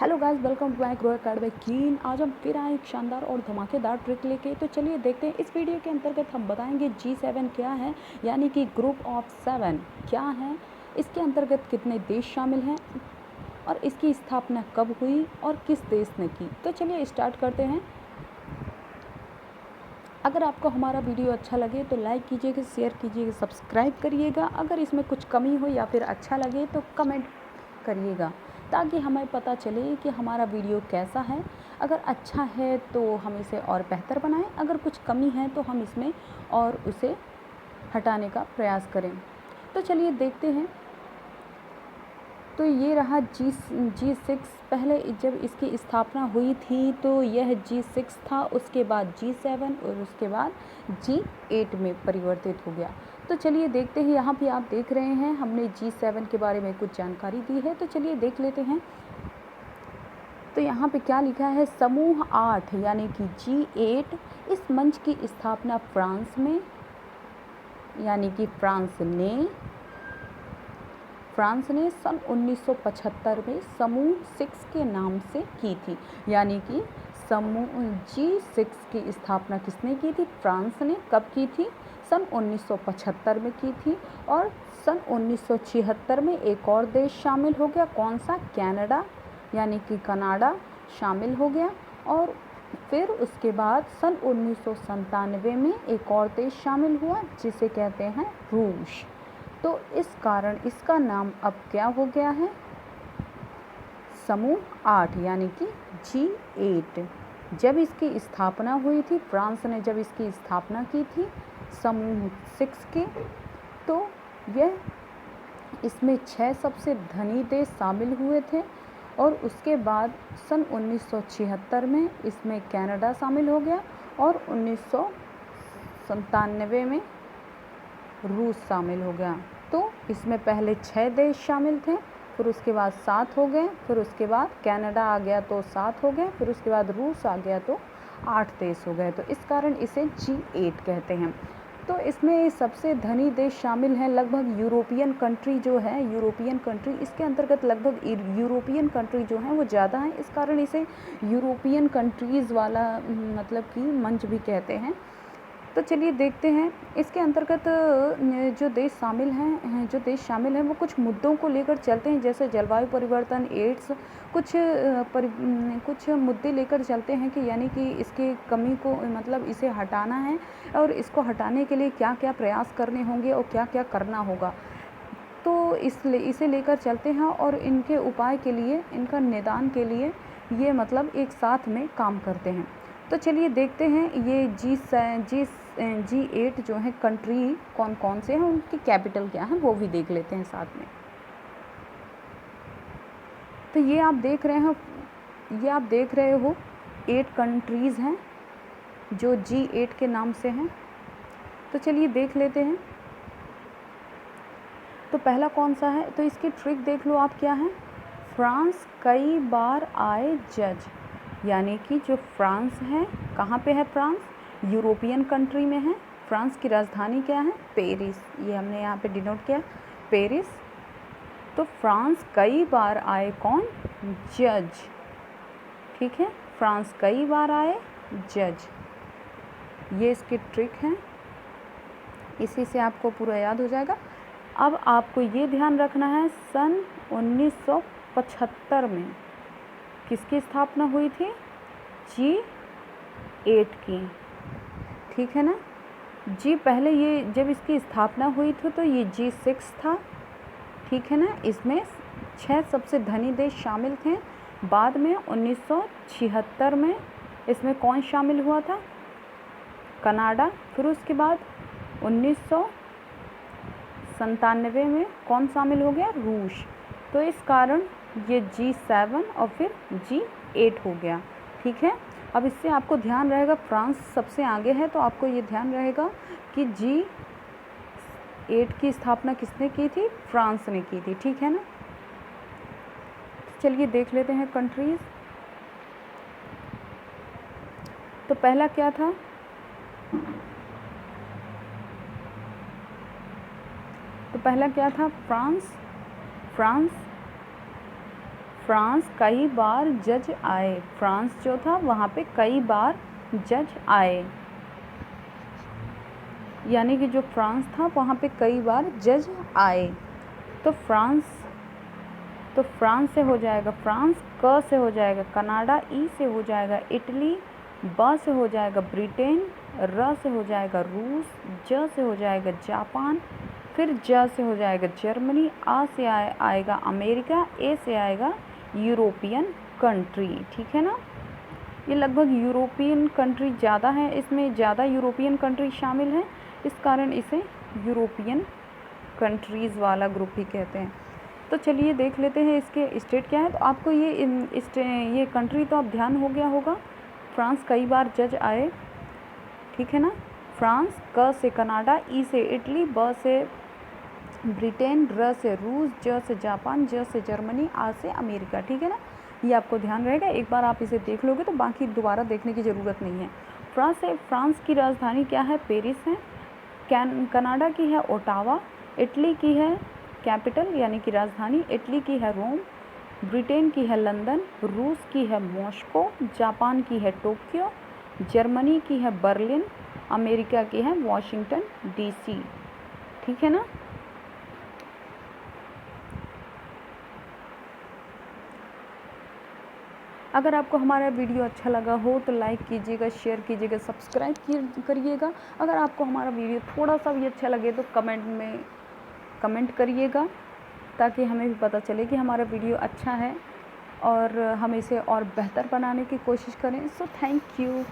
Hello guys, welcome to my grow academy keen. आज हम फिर आए एक शानदार और धमाकेदार ट्रिक लेके। तो चलिए देखते हैं। इस वीडियो के अंतर्गत हम बताएंगे G7 क्या है, यानी कि ग्रुप ऑफ 7 क्या है, इसके अंतर्गत कितने देश शामिल हैं और इसकी स्थापना कब हुई और किस देश ने की। तो चलिए स्टार्ट करते हैं। अगर आपको हमारा वीडियो अच्छा लगे तो लाइक कीजिएगा, शेयर कीजिएगा, सब्सक्राइब करिएगा। अगर इसमें कुछ कमी हो या फिर अच्छा लगे तो कमेंट करिएगा, ताकि हमें पता चले कि हमारा वीडियो कैसा है। अगर अच्छा है तो हम इसे और बेहतर बनाएं, अगर कुछ कमी है तो हम इसमें और उसे हटाने का प्रयास करें। तो चलिए देखते हैं। तो ये रहा G6। पहले जब इसकी स्थापना हुई थी तो यह G6 था, उसके बाद G7 और उसके बाद G8 में परिवर्तित हो गया। तो चलिए देखते हैं। यहाँ पे आप देख रहे हैं हमने G7 के बारे में कुछ जानकारी दी है, तो चलिए देख लेते हैं। तो यहाँ पे क्या लिखा है, समूह 8 यानी कि G8। इस मंच की स्थापना फ्रांस में, यानी कि फ्रांस ने सन 1975 में समूह 6 के नाम से की थी। यानी कि समूह G6 की स्थापना किसने की थी? फ्रांस ने। कब की थी? सन 1975 में की थी। और सन 1976 में एक और देश शामिल हो गया। कौन सा? कनाडा, यानी कि कनाडा शामिल हो गया। और फिर उसके बाद सन 1997 में एक और देश शामिल हुआ, जिसे कहते हैं रूस। तो इस कारण इसका नाम अब क्या हो गया है? समूह 8 यानी कि G8। जब इसकी स्थापना हुई थी, फ्रांस ने जब इसकी स्थापना की थी समूह 6 के, तो यह इसमें 6 सबसे धनी देश शामिल हुए थे। और उसके बाद सन 1976 में इसमें कनाडा शामिल हो गया और 1997 में रूस शामिल हो गया। तो इसमें पहले 6 देश शामिल थे, फिर उसके बाद 7 हो गए, फिर उसके बाद कनाडा आ गया तो 7 हो गए, फिर उसके बाद रूस आ गया तो 8 देश हो गए। तो इस कारण इसे G8 कहते हैं। तो इसमें सबसे धनी देश शामिल हैं। लगभग यूरोपियन कंट्री जो है, यूरोपियन कंट्री इसके अंतर्गत लगभग यूरोपियन कंट्री जो हैं वो ज़्यादा हैं। इस कारण इसे यूरोपियन कंट्रीज़ वाला मतलब कि मंच भी कहते हैं। तो चलिए देखते हैं। इसके अंतर्गत जो देश शामिल हैं वो कुछ मुद्दों को लेकर चलते हैं, जैसे जलवायु परिवर्तन, एड्स, कुछ मुद्दे लेकर चलते हैं कि यानी कि इसकी कमी को मतलब इसे हटाना है और इसको हटाने के लिए क्या क्या प्रयास करने होंगे और क्या क्या करना होगा। तो इसे लेकर चलते हैं और इनके उपाय के लिए, इनका निदान के लिए ये मतलब एक साथ में काम करते हैं। तो चलिए देखते हैं ये G8 जो है कंट्री कौन कौन से हैं, उनकी कैपिटल क्या है वो भी देख लेते हैं साथ में। तो ये आप देख रहे हो 8 कंट्रीज़ हैं जो G8 के नाम से हैं। तो चलिए देख लेते हैं। तो पहला कौन सा है, तो इसकी ट्रिक देख लो आप क्या है। फ्रांस कई बार आए जज, यानी कि जो फ्रांस है, कहाँ पे है फ्रांस? यूरोपियन कंट्री में है। फ्रांस की राजधानी क्या है? पेरिस। ये हमने यहाँ पे डिनोट किया, पेरिस। तो फ्रांस कई बार आए कौन? जज। ठीक है, फ्रांस कई बार आए जज। ये इसकी ट्रिक है, इसी से आपको पूरा याद हो जाएगा। अब आपको ये ध्यान रखना है, सन 1975 में किसकी स्थापना हुई थी? G8 की। ठीक है ना जी। पहले ये जब इसकी स्थापना हुई थी तो ये G6 था। ठीक है ना, इसमें 6 सबसे धनी देश शामिल थे। बाद में 1976 में इसमें कौन शामिल हुआ था? कनाडा। फिर उसके बाद 1997 में कौन शामिल हो गया? रूस। तो इस कारण ये G7 और फिर G8 हो गया। ठीक है, अब इससे आपको ध्यान रहेगा, फ्रांस सबसे आगे है, तो आपको ये ध्यान रहेगा कि G8 की स्थापना किसने की थी? फ्रांस ने की थी। ठीक है ना। चलिए देख लेते हैं कंट्रीज़। तो पहला क्या था? फ्रांस कई बार जज आए। फ्रांस जो था वहाँ पे कई बार जज आए, यानी कि जो फ्रांस था वहाँ पे कई बार जज आए। तो फ्रांस से हो जाएगा फ्रांस, क से हो जाएगा कनाडा, ई से हो जाएगा इटली, ब से हो जाएगा ब्रिटेन, र से हो जाएगा रूस, ज से हो जाएगा जापान, फिर ज से हो जाएगा जर्मनी, आ से आएगा अमेरिका, ए से आएगा यूरोपियन कंट्री। ठीक है ना, ये लगभग यूरोपियन कंट्री ज़्यादा है, इसमें ज़्यादा यूरोपियन कंट्री शामिल हैं, इस कारण इसे यूरोपियन कंट्रीज़ वाला ग्रुप ही कहते हैं। तो चलिए देख लेते हैं इसके स्टेट क्या है। तो आपको ये कंट्री तो अब ध्यान हो गया होगा। फ्रांस कई बार जज आए, ठीक है ना। फ्रांस, क से कनाडा, ई से इटली, ब से ब्रिटेन, र से रूस, ज से जापान, ज से जर्मनी, आ से अमेरिका। ठीक है ना, ये आपको ध्यान रहेगा। एक बार आप इसे देख लोगे तो बाकी दोबारा देखने की ज़रूरत नहीं है। फ्रांस की राजधानी क्या है? पेरिस है। कनाडा की है ओटावा। इटली की है कैपिटल यानी कि राजधानी, इटली की है रोम। ब्रिटेन की है लंदन। रूस की है मॉस्को। जापान की है टोक्यो। जर्मनी की है बर्लिन। अमेरिका की है वाशिंगटन डीसी। ठीक है ना। अगर आपको हमारा वीडियो अच्छा लगा हो तो लाइक कीजिएगा, शेयर कीजिएगा, सब्सक्राइब करिएगा। अगर आपको हमारा वीडियो थोड़ा सा भी अच्छा लगे तो कमेंट में कमेंट करिएगा, ताकि हमें भी पता चले कि हमारा वीडियो अच्छा है और हम इसे और बेहतर बनाने की कोशिश करें। So thank you.